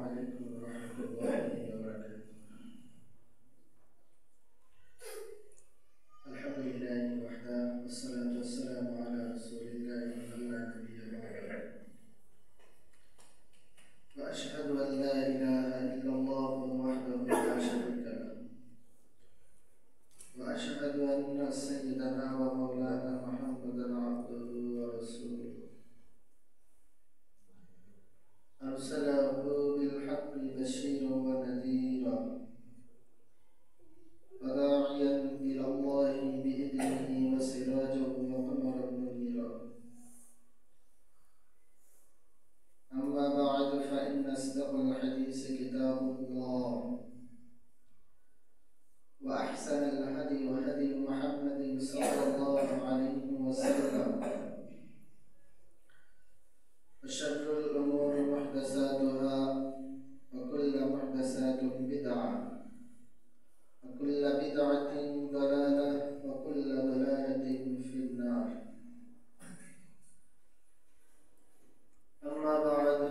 عليكم ورحمة الله وبركاته. الحمد لله وحده والصلاة والسلام على رسول الله لا نبي بعده. وأشهد أن لا إله إلا الله وحده لا شريك له. وأشهد أن سيدنا ومولانا محمدا عبده ورسوله أرسله بالحق بشيرا ونذيرا وداعيا إلى الله بإذنه وسراجا وقمرا منيرا. أما بعد فإن أصدق الحديث كتاب الله وأحسن الهدي هدي محمد صلى الله عليه وسلم وشر الأمور محدثاتها وكل محدثات بدعة وكل بدعة ضلالة وكل ضلالة في النار. أما بعد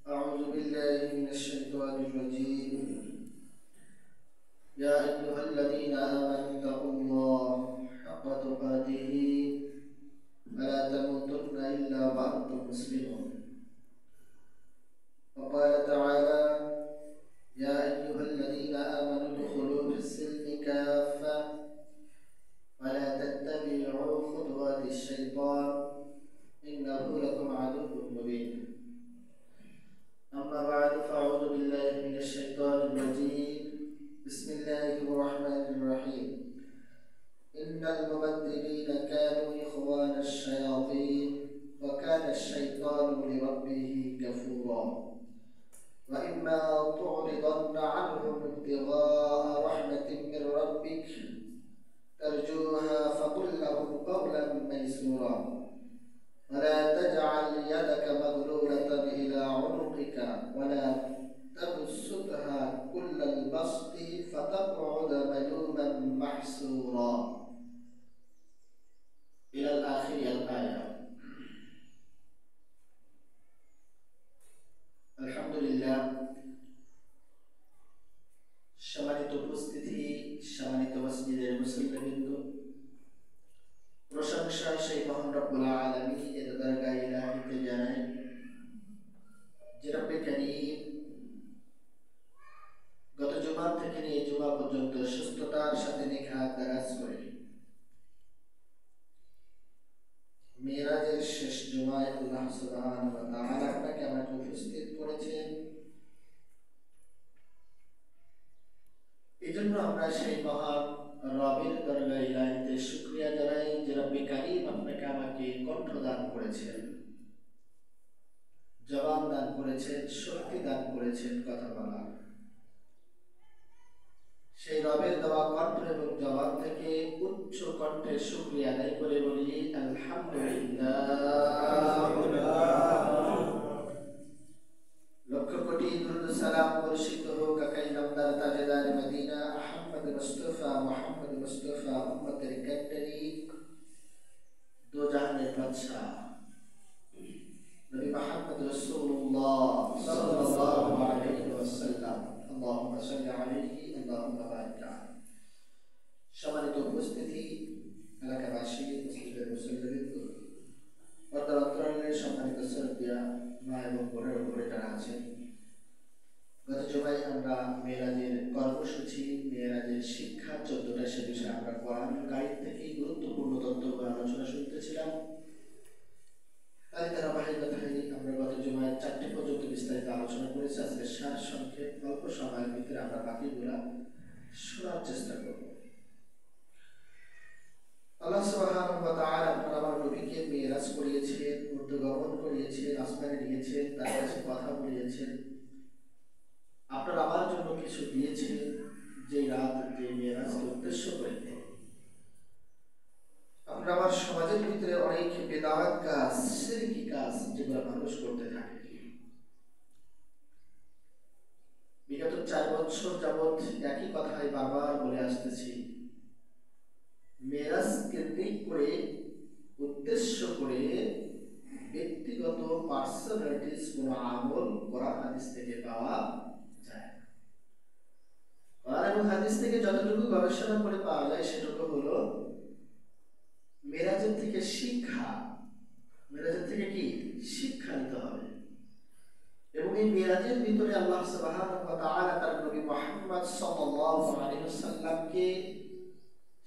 أعوذ بالله من الشيطان الرجيم. يا أيها الذين آمنوا اتقوا الله حق تقاته ولا تموتن إلا وأنتم مسلمون. وقال تعالى: يا أيها الذين آمنوا ادخلوا في السلم كافة ولا تتبعوا خطوات الشيطان إنه لكم عدو مبين. أما بعد فأعوذ بالله من الشيطان الرجيم. بسم الله الرحمن الرحيم. إن المبذرين كانوا إخوان الشياطين وكان الشيطان لربه كفورا. وإما تعرضن عنهم ابتغاء رحمة من ربك ترجوها فقل لهم قولا ميسورا ولا تجعل يدك مغلولة إلى عنقك ولا تبسطها كل البسط فتقعد ملوما محسورا إلى الآخر الآية. আলহামদুলিল্লাহ, সম্মানিত উপস্থিতি, সম্মানিত মসজিদের মুসল্লিবৃন্দ, প্রশংসা সেই মহান রব্বুল আলামিনের দরগাহে ইলাহিতে জানাই যে রব্বে কারীম গত জুমা থেকে নিয়ে জুমা পর্যন্ত সুস্থতার সাথে নেখাত দারাজ করে মেরাজের শেষ জুমায় আল্লাহ সুবহানাহু ওয়া তাআলা আপনাকে আমাকে উপস্থিত করেছেন। এজন্য আমরা সেই মহান রবের দরগাহে ইলাহিতে শুকরিয়া জানাই যে রব্বে কারীম আপনাকে আমাকে কণ্ঠ দান করেছেন, জবান দান করেছেন, শক্তি দান করেছেন কথা বলার। সেই রবের দেওয়া কণ্ঠ এবং জবান থেকে উচ্চ কণ্ঠে শুকরিয়া আদায় করে বলি আলহামদুলিল্লাহ। লক্ষ কোটি দুরূদ সালাম বর্ষিত হোক আকাই নামদার তাজদার মদিনা আহমদ মুস্তাফা উম্মতের ক্যান্ডারি দো জাহানের বাদশা নবী মুহাম্মদ রাসূলুল্লাহ সাল্লাল্লাহু আলাইহি ওয়াসাল্লাম। আল্লাহুম্মা সাল্লি আলাইহি আল্লাহুম্মা বারিক আলাইহি। সম্মানিত উপস্থিতি, এলাকাবাসী, মসজিদের মুসল্লিবৃন্দ, পর্দার অন্তরালের সম্মানিত শ্রদ্ধেয় মা এবং বোনের উপরে যারা আছেন, গত জুমায় আমরা মেরাজের কর্মসূচি, মেরাজের শিক্ষা 14টা সে বিষয়ে আমরা কোরআনুল কারীম থেকে গুরুত্বপূর্ণ তথ্যগুলো আলোচনা শুনতেছিলাম। তাই ধারাবাহিকতায় আমরা গত জুমায় 4টে পর্যন্ত বিস্তারিত আলোচনা করেছি। আজকে সার সংক্ষেপ অল্প সময়ের ভিতরে আমরা বাকিগুলা শোনার চেষ্টা করব। আল্লাহ সুবহানাহু ওয়া তাআলা আপনার আমার নবীকে মেরাজ করিয়েছেন, ঊর্ধ্বগমন করিয়েছেন, আসমানে নিয়েছেন, তার কাছে কথা বলিয়েছেন। আপনার আমার জন্য কিছু দিয়েছেন, যে রাত, যে মেরাজকে উদ্দেশ্য করে। আমরা আমার সমাজের ভিতরে অনেক বেদাত কাজ, শিরকি কাজ যেগুলো মানুষ করতে থাকে। বিগত 4 বছর যাবৎ একই কথাই বারবার বলে আসতেছি। মেরাজ কেন্দ্রিক করে, উদ্দেশ্য করে ব্যক্তিগত পার্সোনালিটিস কোনো আমল কোরআন হাদিস থেকে পাওয়া যায় না। কোরআন এবং হাদিস থেকে যতটুকু গবেষণা করে পাওয়া যায় সেটুকু হলো মেরাজের থেকে শিক্ষা। মেরাজের থেকে কি শিক্ষা নিতে হবে। এবং এই মেরাজের ভিতরে আল্লাহ সুবহানাহু ওয়া তাআলা তার নবী মুহাম্মদ সাল্লাল্লাহু আলাইহি ওয়াসাল্লামকে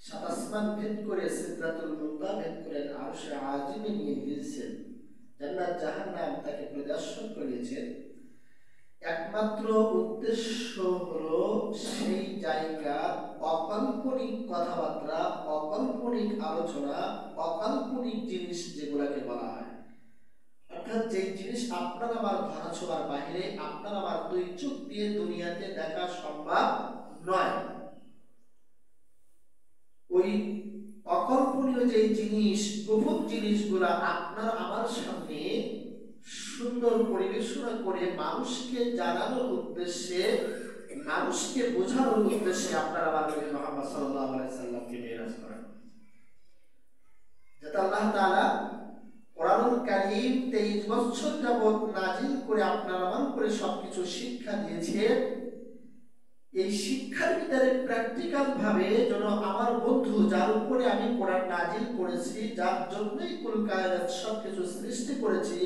সাত আসমান ভেদ করে সিদরাতুল মুনতাহা ভেদ করে আরশে আজিমে নিয়ে গিয়েছেন, জান্নাত জাহান্নাম তাকে প্রদর্শন করিয়েছেন। একমাত্র উদ্দেশ্য হলো সেই জায়গার অকাল্পনিক কথাবার্তা, অকাল্পনিক আলোচনা, অকাল্পনিক জিনিস যেগুলাকে বলা হয়, অর্থাৎ যে জিনিস আপনার আমার ধরা ছোঁয়ার বাহিরে, আপনার আমার দুই চোখ দিয়ে দুনিয়াতে দেখা সম্ভব নয়, ওই অকল্পনীয় যে জিনিস, গোপন জিনিসগুলা আপনার আমার সামনে সুন্দর পরিবেশনা করে মানুষকে জানানোর উদ্দেশ্যে, মানুষকে বোঝানোর উদ্দেশ্যে আপনার আমার নবী মুহাম্মদ সাল্লাল্লাহু আলাইহি সাল্লামকে মেরাজ করেন। যাতে আল্লাহ তাআলা কোরআনুল কারীম 23 বছর যাবত নাজিল করে আপনার আমার উপরে সবকিছু শিক্ষা দিয়েছে। এই শিক্ষার ভিতরে প্র্যাকটিক্যাল ভাবে যেন আমার বন্ধু যার উপরে আমি কোরআন নাজিল করেছি, যার জন্যই কুল কায়নাত সবকিছু সৃষ্টি করেছি,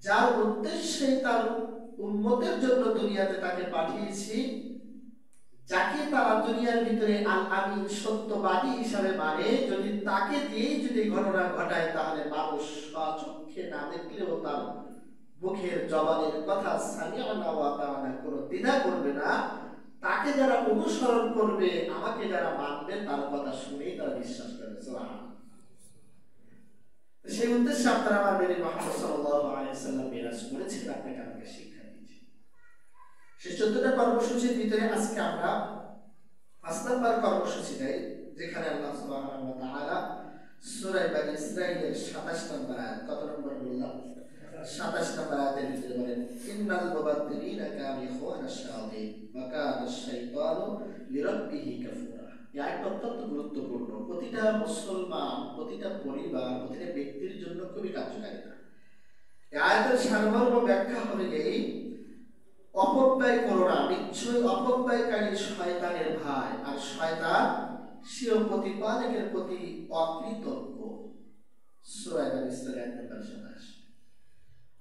যার উদ্দেশ্যে তার উম্মতের জন্য দুনিয়াতে তাকে পাঠিয়েছি, যাকে তারা দুনিয়ার ভিতরে আল আমিন সত্যবাদী হিসাবে মানে, যদি তাকে দিয়েই যদি ঘটনা ঘটায় তাহলে মানুষ স্বচক্ষে না দেখলেও তার মুখের জবানের কথা সামিআনা ওয়া আতা'না কোনো দ্বিধা করবে না। তাকে যারা অনুসরণ করবে, আমাকে যারা মানবে, তার কথা শুনেই তারা বিশ্বাস করবে। সুবহানাল্লাহ। সেই উদ্দেশ্যে আপনারা আমার নবী মুহাম্মদ সাল্লাল্লাহু আলাইহি ওয়াসাল্লাম মেরাজ করেছেন, আপনাকে আমাকে শিক্ষা দিয়েছে। সেই 14টা কর্মসূচির ভিতরে আজকে আমরা 5 নম্বর কর্মসূচিটাই, যেখানে আল্লাহ সুবহানাহু ওয়া তাআলা সূরা বানী ইসরাঈলের 27 নম্বর আয়াত, কত নম্বর বললাম? 27 নম্বর আয়াতের ভিতরে বলেন, ইন্নাল মুবাদদিরিনা কানু ইখওয়ানাশ শায়াতিন ওয়া কানা আশ-শাইতানু লিরাব্বিহি কাফুরা। এই আয়াতটা অত্যন্ত গুরুত্বপূর্ণ। প্রতিটা মুসলমান, প্রতিটা পরিবার, প্রতিটা ব্যক্তির জন্য খুবই কার্যকারী। এই আয়াতের সারমর্ম ব্যাখ্যা হলো এই, অপব্যয় করো না, নিশ্চয়ই অপব্যয়কারী শয়তানের ভাই, আর শয়তান স্বীয় প্রতিপালকের প্রতি অকৃতজ্ঞ। সূরা বানী ইসরাঈল নম্বর 27।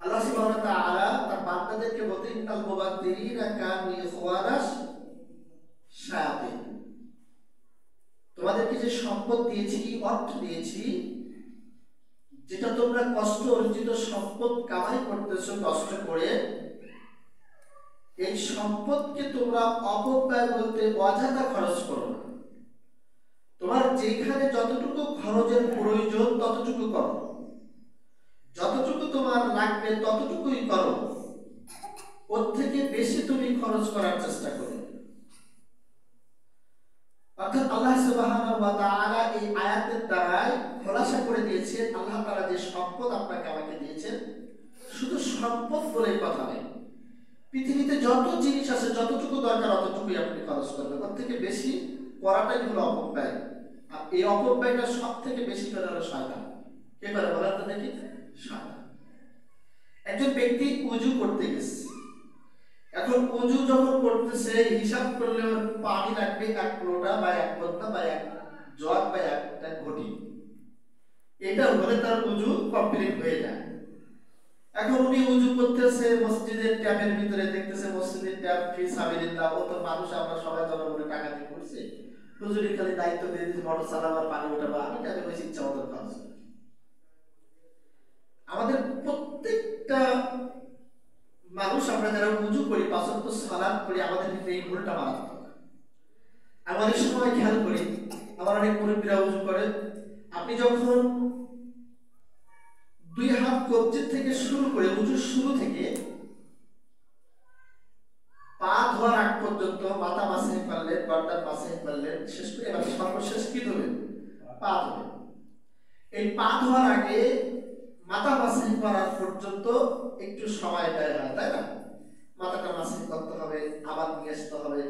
আল্লাহ সুবহানাহু ওয়া তাআলা তার বান্দাদেরকে বলতেন, ইন্নাল মুবাদদিরিনা কানু ইখওয়ানাশ শায়াতিন। তোমাদেরকে যে সম্পদ দিয়েছি, অর্থ দিয়েছি, যেটা তোমরা কষ্ট অর্জিত সম্পদ কামাই করতেছো কষ্ট করে, এই সম্পদকে তোমরা অপব্যয় বলতে অযথা খরচ করো না। তোমার যেখানে যতটুকু খরচের প্রয়োজন ততটুকু করো, যতটুকু তোমার লাগবে ততটুকুই করো, ওর থেকে বেশি তুমি খরচ করার চেষ্টা করো। অর্থাৎ আল্লাহ সুবহানাহু ওয়া তাআলা এই আয়াতের দ্বারাই খোলাসা করে দিয়েছেন, আল্লাহ তাআলা যে সম্পদ আপনাকে আমাকে দিয়েছেন, শুধু সম্পদ বলে কথা নেই, পৃথিবীতে যত জিনিস আছে যতটুকু দরকার অতটুকুই আপনি খরচ করবেন, ওর থেকে বেশি করাটাই হলো অপব্যয়। আর এই অপব্যয়টা সব থেকে বেশি করে হলো শয়তান। কে করে বলেন তো দেখি? শয়তান। একজন ব্যক্তি ওযু করতে গেছে, এখন ওযু যখন করতেছে হিসাব করলে ওর পানি লাগবে 1 লোটা বা 1 বদনা বা 1 জগ বা 1টা ঘটি, এটা হলে তার ওযু কমপ্লিট হয়ে যায়। এখন উনি ওযু করতেছে মসজিদের ট্যাপের ভিতরে, দেখতেছে মসজিদের ট্যাপ ফি সাবিলিল্লাহ, ও তো মানুষ, আমরা সবাই জনগণের টাকা দিয়ে করছি, হুজুরি খালি দায়িত্ব দিয়ে দিয়েছে মোটর চালাবার, পানি ওঠাবা, আমি ট্যাপে বসে ইচ্ছা মতো খরচ। আমাদের প্রত্যেকটা মানুষ, আমরা যারা ওযু করি, 5 ওয়াক্ত সালাত করি, আমাদের ভিতরে এই ভুলটা মারাত্মক। আমি অনেক সময় খেয়াল করি, আমার অনেক মুরব্বিরা ওযু করে, আপনি যখন 2 হাত কবজি থেকে শুরু করে, ওযুর শুরু থেকে পা ধোয়ার আগ পর্যন্ত মাথা মাসাজ করলেন, গর্দান মাসাজ করলেন, শেষ করে এবার সর্বশেষ কি ধরবেন? পা ধরবেন। এই পা ধোয়ার আগে মাথা মাসাজ করার পর্যন্ত একটু সময় ব্যয় হয়, তাই না? মাথাটা মাসাজ করতে হবে, আবার নিয়ে আসতে হবে,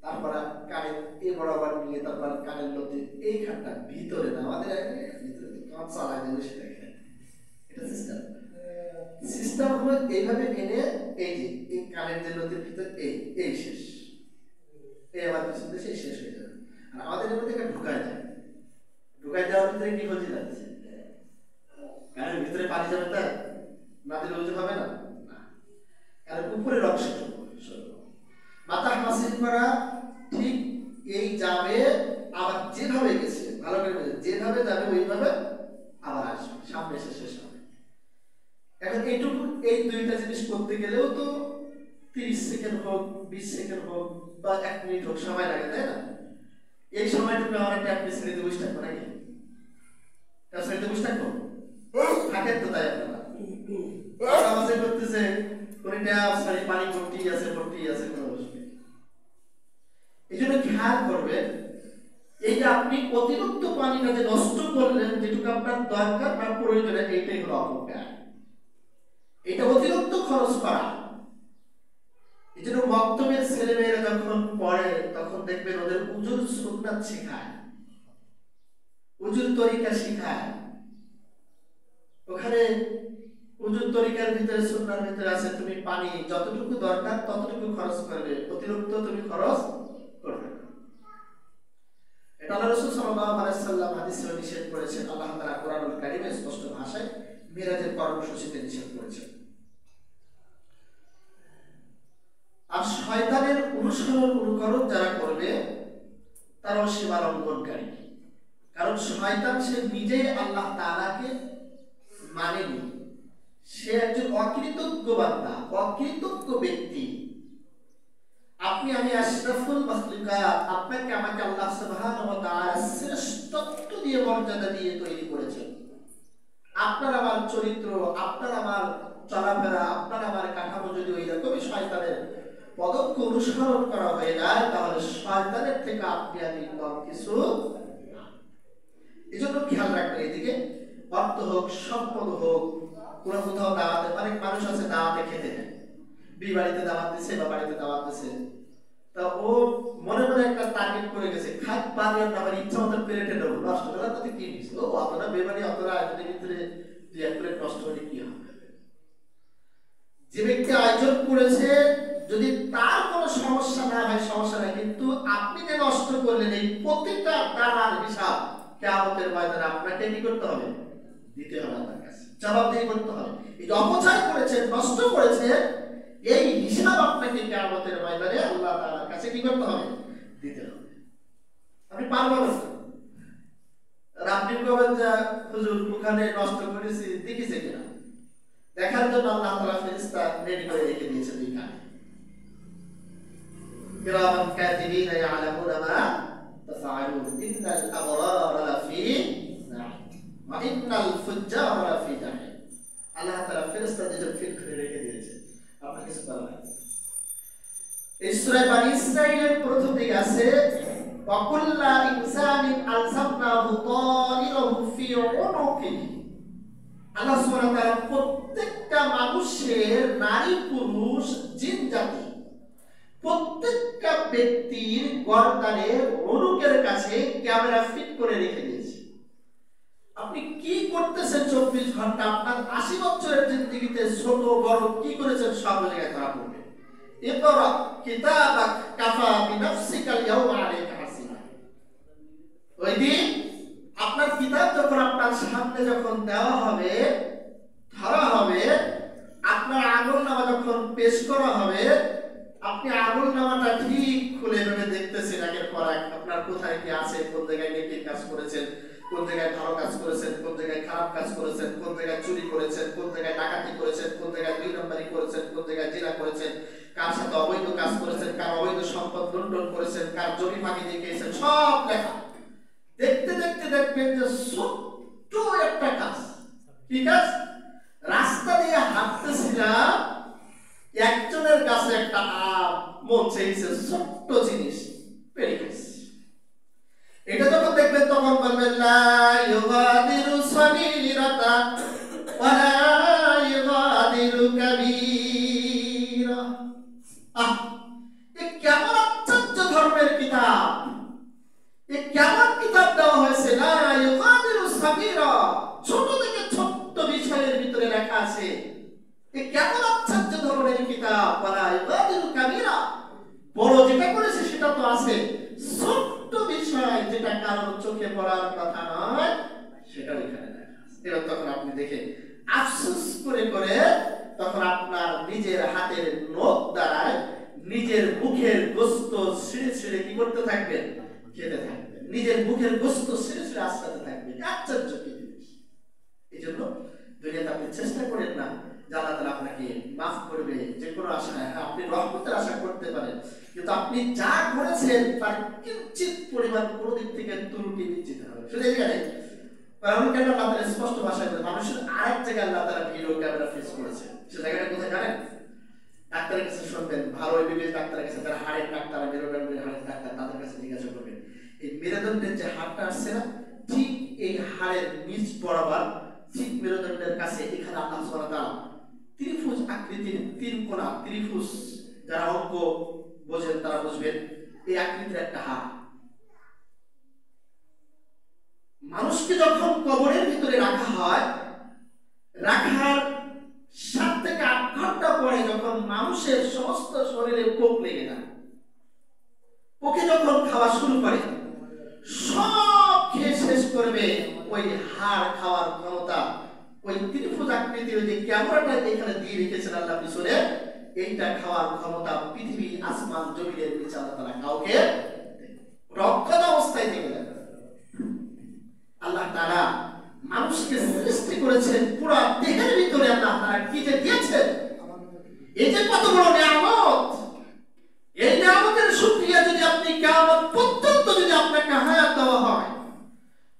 তারপর কানের এই বরাবর নিয়ে, তারপর কানের লতি এইখানটা ভিতরে না, আমাদের ভিতরে কাঁচা লাগে বেশি দেখে, এটা সিস্টেম। সিস্টেম হলো এইভাবে এনে এই যে এই কানের যে নদীর ভিতর এই শেষ, এই আমার পিছন দিয়ে শেষ হয়ে যাবে। আর আমাদের এর মধ্যে ঢুকায় যায়, ঢুকায় দেওয়ার ভিতরে কি হয়ে যাচ্ছে, কানের ভিতরে পানি যাবে, তাই না দিলে উজু হবে না। আর উপরের অংশটুকু মাথা মাসিল করা ঠিক এই যাবে, আবার যেভাবে গেছে ভালো করে যেভাবে যাবে ওইভাবে আবার আসবে, সামনে এসে শেষ হবে। এখন এইটুকু এই দুইটা জিনিস করতে গেলেও তো 30 সেকেন্ড হোক 20 সেকেন্ড হোক বা 1 মিনিট হোক সময় লাগে, তাই না? এই সময়টুকু আমার একটা আপনি ছেড়ে দেবো স্টার্ট নাকি ছেড়ে দেবো স্টার্ট করবো থাকেন তো, তাই আপনারা আমাজে করতেছে কোনটা সরি পানি ভর্তি আছে কোনো অসুবিধা। এই জন্য খেয়াল করবেন এই যে আপনি অতিরিক্ত পানিটা যে নষ্ট করলেন, যেটুকু আপনার দরকার বা প্রয়োজন, এইটাই হলো অপব্যয়, এটা অতিরিক্ত খরচ করা। এই জন্য মক্তবের ছেলেমেয়েরা যখন পড়ে তখন দেখবেন ওদের উজুর সুন্নাত শেখায়, উজুর তরিকা শেখায়। ওখানে উজুর তরিকার ভিতরে সুন্নার ভিতরে আছে তুমি পানি যতটুকু দরকার ততটুকু খরচ করবে, অতিরিক্ত তুমি খরচ করবে না। এটা আল্লাহ রাসূল সাল্লাল্লাহু আলাইহি ওয়াসাল্লাম হাদিসে নিষেধ করেছেন। আল্লাহ তাআলা কোরআনুল কারীমে স্পষ্ট ভাষায় মিরাজের কর্মসূচিতে নিষেধ করেছেন। আর শয়তানের অনুকরণ যারা করবে তারাও সীমা লঙ্ঘনকারী। কারণ শয়তান সে নিজেই আল্লাহ তাআলাকে মানেনি, সে একজন অকৃতজ্ঞ বান্দা, অকৃতজ্ঞ ব্যক্তি। আপনি আমি আশরাফুল মাখলুকাত, আপনাকে আমাকে আল্লাহ সুবহানাহু ওয়া তাআলা শ্রেষ্ঠত্ব দিয়ে মর্যাদা দিয়ে তৈরি করেছেন। আপনার আমার চরিত্র, আপনার আমার চলাফেরা, আপনার আমার কাঠামো যদি ওই রকমই শয়তানের পদক্ষেপ অনুসরণ করা হয়ে যায়, তাহলে শয়তানের থেকে আপনি আমি কম কিছু। এই জন্য খেয়াল রাখবেন, এদিকে অর্থ হোক সম্পদ হোক, কোনো কোথাও দাওয়াতে, অনেক মানুষ আছে দাওয়াতে খেতে যায়, বিয়ে বাড়িতে দাওয়াত দিচ্ছে বা বাড়িতে দাওয়াত দিচ্ছে, তা ও মনে মনে একটা টার্গেট করে গেছে, খাট পানি আর আমার ইচ্ছা মতো প্লেটে নেবো, নষ্ট করার তাতে কি নিস, ও অতটা বেমানি অতটা আয়োজনের ভিতরে 2-1 প্লেট নষ্ট হলে কি হবে। যে ব্যক্তি আয়োজন করেছে যদি তার কোনো সমস্যা না হয় সমস্যা নাই, কিন্তু আপনি যে নষ্ট করলেন এই প্রত্যেকটা দানার হিসাব কিয়ামতের ময়দানে আপনাকে কি করতে হবে, দিতে হবে, আপনার কাছে জবাবদিহি করতে হবে। এই যে অপচয় করেছেন, নষ্ট করেছেন, এই হিসাব আপনাকে কিয়ামতের ময়দানে আল্লাহ তাআলার কাছে কি করতে হবে, দিতে হবে। আপনি পারবেন না, আপনি কবেন যে হুজুর ওখানে নষ্ট করেছি দেখিছে কিনা দেখার জন্য আল্লাহ তাআলা ফেরেশতা রেডি করে রেখে দিয়েছেন এই কানে। কিরামান কাতিবিনা ইয়ালামুনা মা তাফআলুন ইন্নাল আবরারা লাফি নাঈম ওয়া ইন্নাল ফুজ্জারা লাফি জাহিম। আল্লাহ তাআলা ফেরেশতাদের ফিল করে রেখে দিয়েছেন, আপনাকে কিছু বলা নাই। এই সূরা বনী ইসরাঈলের প্রথম দিকে আছে ওয়া কুল্লা ইনসানিন আলসামনাহু তায়িরাহু ফি উনুকিহি। আল্লাহ সুবহানাহু ওয়া তাআলা প্রত্যেকটা মানুষের, নারী পুরুষ জিন জাতি, প্রত্যেকটা ব্যক্তির গর্দানে অনুকের কাছে ক্যামেরা ফিট করে রেখে দিয়েছে। আপনি কি করতেছেন 24 ঘন্টা, আপনার 80 বছরের জিন্দেগিতে ছোট বড় কি করেছেন সব জায়গায় ধরা পড়বে। ইকরা কিতাবাক কাফা বিনাফসিকাল ইয়াওমা আলাইকা হাসিবা। ওই দিন আপনার কিতাব যখন আপনার সামনে যখন দেওয়া হবে, ধরা হবে, আপনার আমলনামা যখন পেশ করা হবে, আপনি আমলনামাটা ঠিক খুলে ভেবে দেখতেছেন একের পর এক আপনার কোথায় কি আছে, কোন জায়গায় নেকির কাজ করেছেন, কোন জায়গায় ভালো কাজ করেছেন, কোন জায়গায় খারাপ কাজ করেছেন, কোন জায়গায় চুরি করেছেন, কোন জায়গায় ডাকাতি করেছেন, কোন জায়গায় 2 নম্বরি করেছেন, কোন জায়গায় জিনা করেছেন, কার সাথে অবৈধ কাজ করেছেন, কার অবৈধ সম্পদ লুণ্ঠন করেছেন, কার জমি ফাঁকি দিয়ে গিয়েছেন, সব লেখা। দেখতে দেখতে দেখবেন যে ছোট্ট একটা কাজ, কি কাজ, রাস্তা দিয়ে হাঁটতেছিলাম, একজনের কাছে একটা আম মন চাইছে, ছোট্ট জিনিস পেরে গেছে। এটা যখন দেখবেন তখন বলবেন লা ইউগাদিরু সগীরাতা ওয়া লা ইউগাদিরু কাবীরা। এ কেমন আশ্চর্য ধর্মের কিতাব, এ কেমন কিতাব দেওয়া হয়েছে, লা ইউগাদিরু সগীরা, ছোট থেকে ছোট্ট বিষয়ের ভিতরে লেখা আছে কেমন আশ্চর্য ধরনের কিতাব, ওয়ালা ইউগাদিরু কাবীরা, বড় যেটা করেছে সেটা তো আছে, ছোট্ট বিষয় যেটা কারোর চোখে পড়ার কথা নয় সেটা এখানে লেখা আছে। এবার তখন আপনি দেখে আফসোস করে করে তখন আপনার নিজের হাতের নখ দ্বারায় নিজের মুখের গোস্ত ছিঁড়ে ছিঁড়ে কি করতে থাকবেন? খেতে থাকবেন। নিজের মুখের গোস্ত ছিঁড়ে ছিঁড়ে আস্তাতে থাকবেন। আশ্চর্য কি জিনিস! এই জন্য দুনিয়াতে আপনি চেষ্টা করেন না যে আল্লাহ তাআলা আপনাকে মাফ করবে, যে কোনো আশায়। হ্যাঁ, আপনি রহমতের আশা করতে পারেন, কিন্তু আপনি যা করেছেন তার কিঞ্চিত পরিমাণ কোনো দিক থেকে ত্রুটি নিশ্চিত হবে। শুধু এখানে কারণ কেন আল্লাহ তাআলা স্পষ্ট ভাষায় বলেন, মানুষের আরেক জায়গায় আল্লাহ তাআলা ভিডিও ক্যামেরা ফেস করেছে। সে জায়গাটা কোথায় জানেন? ডাক্তারের কাছে শুনবেন, ভালো এমবিবিএস ডাক্তারের কাছে, যারা হাড়ের ডাক্তার, মেরুদণ্ডের হাড়ের ডাক্তার, তাদের কাছে জিজ্ঞাসা করবেন, এই মেরুদণ্ডের যে হাড়টা আসছে না, ঠিক এই হাড়ের নিচ বরাবর, ঠিক মেরুদণ্ডের কাছে এখানে আল্লাহ সুবহানাহু ওয়া তাআলা ত্রিভুজ আকৃতির তিন কোণা, ত্রিভুজ, যারা অঙ্ক বোঝেন তারা বুঝবেন, এই আকৃতির একটা হাড়। মানুষকে যখন কবরের ভিতরে রাখা হয়, রাখার 7 থেকে 8 ঘন্টা পরে যখন মানুষের সমস্ত শরীরে পোক লেগে যায়, পোকে যখন খাওয়া শুরু করে, সব খেয়ে শেষ করবে, ওই হাড় খাওয়ার ক্ষমতা ওই ত্রিভুজ আকৃতির যে ক্যামেরাটা এখানে দিয়ে রেখেছেন আল্লাহ পিছনে, এইটা খাওয়ার ক্ষমতা পৃথিবী আসমান জমিনের নিচে আল্লাহ তাআলা কাউকে রক্ষত অবস্থায় থেকে দেন। আল্লাহ তাআলা মানুষকে সৃষ্টি করেছেন পুরো দেহের ভিতরে, আল্লাহ তাআলা কি যে দিয়েছেন, এই যে কত বড় নিয়ামত, এই নিয়ামতের শুকরিয়া যদি আপনি কিয়ামত পর্যন্ত যদি আপনাকে হায়াত দেওয়া হয়,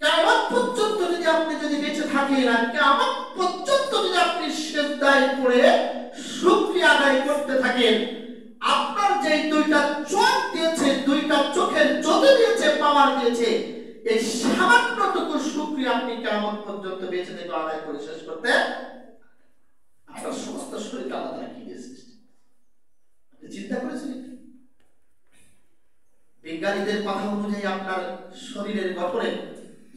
কিয়ামত পর্যন্ত যদি আপনি যদি বেঁচে থাকেন, আর কিয়ামত পর্যন্ত যদি আপনি সিজদায় পড়ে শুকরিয়া আদায় করতে থাকেন, আপনার যে দুইটা চোখ দিয়েছে, দুইটা চোখের জ্যোতি দিয়েছে, পাওয়ার দিয়েছে, এই সামান্যটুকু শুকরিয়া আপনি কিয়ামত পর্যন্ত বেঁচে থেকে আদায় করে শেষ করতে, আপনার সমস্ত শরীর আল্লাহ তাআলা কি দিয়েছে আপনি চিন্তা করেছেন? বিজ্ঞানীদের কথা অনুযায়ী আপনার শরীরের গঠনে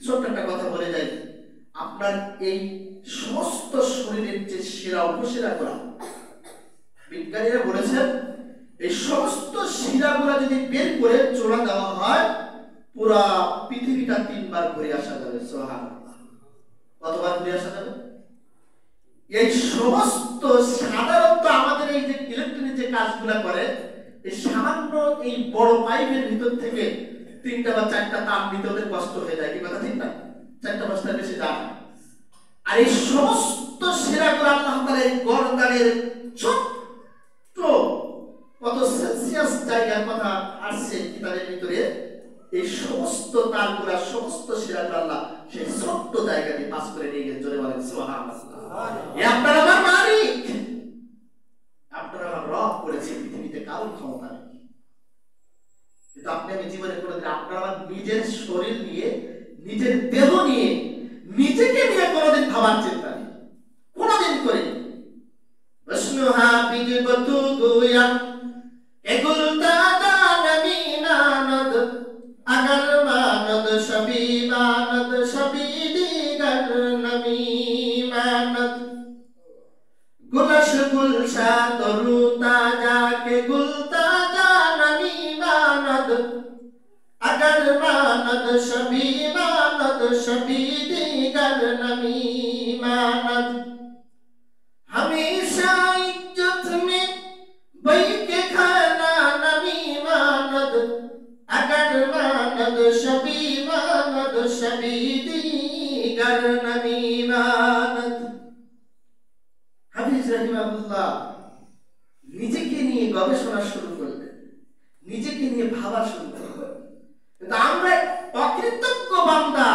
ছোট্ট একটা কথা বলে যায়, আপনার এই সমস্ত শরীরের যে শিরা উপশিরা গুলা, বিজ্ঞানীরা বলেছেন এই সমস্ত শিরাগুলা যদি বের করে চোরা দেওয়া হয়, পুরা পৃথিবীটা 3 বার ঘুরে আসা যাবে। সুবহানাল্লাহ! কতবার ঘুরে আসা যাবে? এই সমস্ত সাধারণত আমাদের এই যে ইলেকট্রনিক যে কাজগুলা করে, এই সামান্য এই বড় পাইপের ভিতর থেকে 3টা বা 4টা তার নিতে ওদের কষ্ট হয়ে যায়, কি কথা ঠিক না? 4টা 5টা বেশি যায়। আর এই সমস্ত শিরাগুলো আল্লাহ তাআলা এই গর্দানের ছোট্ট কত সেলসিয়াস জায়গার কথা আসছে কিতাবের ভিতরে, এই সমস্ত তারগুলা, সমস্ত শিরাগুলো আল্লাহ সেই ছোট্ট জায়গাতে পাস করে নিয়ে গেছে। জোরে বলেন সুবহানাল্লাহ! এই আপনার আমার মালিক, আপনার আমার রব করেছে, পৃথিবীতে কারোর ক্ষমতা নেই। কিন্তু আপনি আমি জীবনে কোনোদিন আপনার আমার নিজের শরীর নিয়ে, নিজের দেহ নিয়ে, নিজেকে নিয়ে কোনোদিন ভাবার চিন্তা নেই, কোনোদিন করিনি। বসনুহা বিজবতু গুয়াম এগুল দাদা নবী নানদ আগার মানদ সবি মানদ সবি দিগার নবী মানদ গুলশ গুলশা তরু তাজা কে গুল তাজা নবী মানদ আগার মানদ সবি মানদ সবি দিগার নবী মানদ हमेशा इज्जत में बैठ के खाना नबी मानद अगर मानद शबी दीगर नबी मानद। হাফিজ রাহিমাহুল্লাহ নিজেকে নিয়ে গবেষণা শুরু করলেন, নিজেকে নিয়ে ভাবা শুরু করলেন। কিন্তু আমরা অকৃতজ্ঞ বান্দা,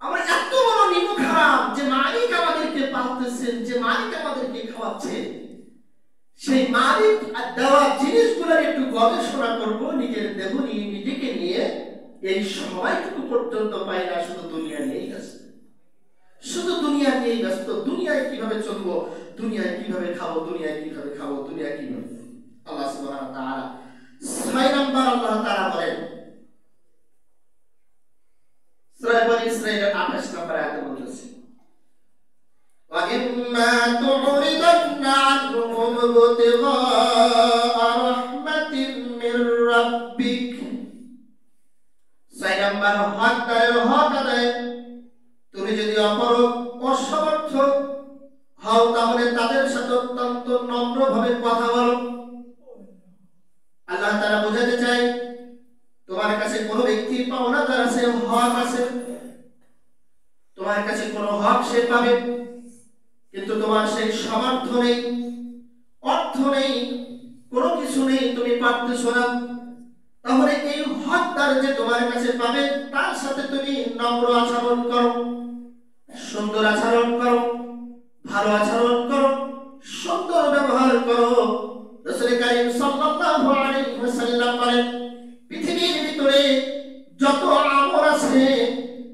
আমরা এত বড় নিমুখারাম যে মালিক আমাদেরকে পালতেছেন, যে মালিক আমাদেরকে খাওয়াচ্ছেন, সেই মালিক দেওয়া জিনিসগুলোর একটু গবেষণা করব, নিজের দেহ নিয়ে, নিজেকে নিয়ে, এই সময়টুকু পর্যন্ত পাই না। শুধু দুনিয়া নিয়েই ব্যস্ত, শুধু দুনিয়া নিয়েই ব্যস্ত। দুনিয়ায় কিভাবে চলবো, দুনিয়ায় কিভাবে খাবো, দুনিয়ায় কিভাবে খাবো, দুনিয়া কিভাবে। আল্লাহ সুবহানাহু ওয়া তাআলা 6 নম্বর আল্লাহ তাআলা বলেন সূরা বনী ইসরাঈলের 28 নম্বর আয়াতে বলতেছে, ওয়া ইম্মা তুরিদান ইবতিগা রাহমাতিন মির রাব্বিক। 6 নম্বর হকদারের হক আদায়। তুমি যদি অসমর্থ হও তাহলে তাদের সাথে অত্যন্ত নম্রভাবে কথা বলো। আল্লাহ তাআলা বোঝাতে চাই তোমার কাছে কোনো ব্যক্তি পাওনাদার আছে, হক আছে, তোমার কাছে কোনো হক সে পাবে, কিন্তু তোমার সেই সামর্থ্য নেই, অর্থ নেই, কোনো কিছু নেই, তুমি পারতেছো না, তাহলে এই হকদার যে তোমার কাছে পাবে তার সাথে তুমি নম্র আচরণ করো, সুন্দর আচরণ করো, ভালো আচরণ করো, সুন্দর ব্যবহার করো। রাসূল কারীম সাল্লাল্লাহু আলাইহি ওয়াসাল্লাম বলেন, পৃথিবীর ভিতরে যত আমল আছে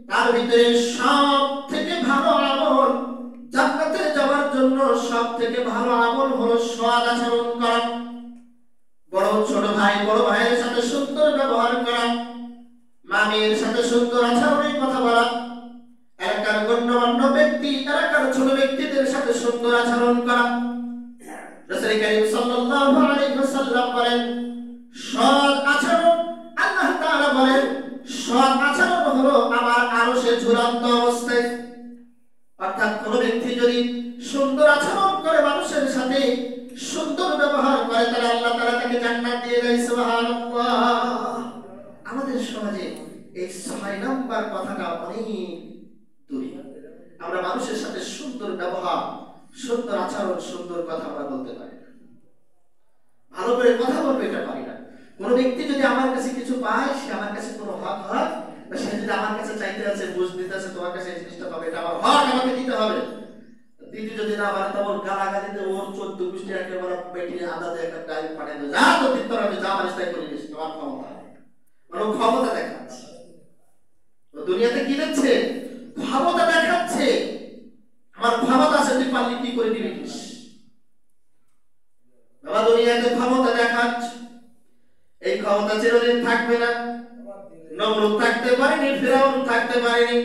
তার ভিতরে সব থেকে ভালো আমল, জান্নাতে যাওয়ার জন্য সব থেকে ভালো আমল হলো সৎ আচরণ করা, বড় ছোট ভাই বড় ভাইয়ের সাথে সুন্দর ব্যবহার করা, মামির সাথে সুন্দর আচরণে কথা বলা, এলাকার গণ্যমান্য ব্যক্তি এলাকার ছোট ব্যক্তিদের সাথে সুন্দর আচরণ করা। রাসূল কারীম সাল্লাল্লাহু আলাইহি ওয়াসাল্লাম বলেন, সৎ আচরণ, আল্লাহ তাআলা বলেন সৎ আচরণ হলো আমার আরশে ঝুলন্ত অবস্থায়। অর্থাৎ কোন ব্যক্তি যদি সুন্দর আচরণ করে, মানুষের সাথে সুন্দর ব্যবহার করে, তাহলে আল্লাহ তাআলা তাকে জান্নাত দিয়ে দেয়। সুবহানাল্লাহ। আমাদের সমাজে এই 6 নাম্বার কথাটা অনেক দূরে। আমরা মানুষের সাথে সুন্দর ব্যবহার, সুন্দর আচরণ, সুন্দর কথা আমরা বলতে পারি না, ভালো করে কথা বলবে এটা পারি না। কোন ব্যক্তি যদি আমার কাছে কিছু পায়, সে আমার কাছে কোনো হক হয়, বা সে যদি আমার কাছে চাইতে আছে, বুঝ দিতে আছে, তোমার কাছে এই জিনিসটা পাবে, এটা আমার হক, আমাকে দিতে হবে। দিদি যদি না পারে তখন গালাগালিতে ওর 14 গোষ্ঠী একেবারে পেটে আদাতে একটা গাড়ি পাঠিয়ে দেয়, যা তো দিতে হবে, যা পারিস তাই করে নিস, তোমার ক্ষমতা। মানে ক্ষমতা দেখাচ্ছে, দুনিয়াতে কি দিচ্ছে? ক্ষমতা দেখাচ্ছে। আমার ক্ষমতা আছে, তুই পারলি কি করে দিবি? বাবা, দুনিয়াতে ক্ষমতা দেখাচ্ছে, এই ক্ষমতা চিরদিন থাকবে না। নমরুদ থাকতে পারেনি, ফিরাউন থাকতে পারেনি,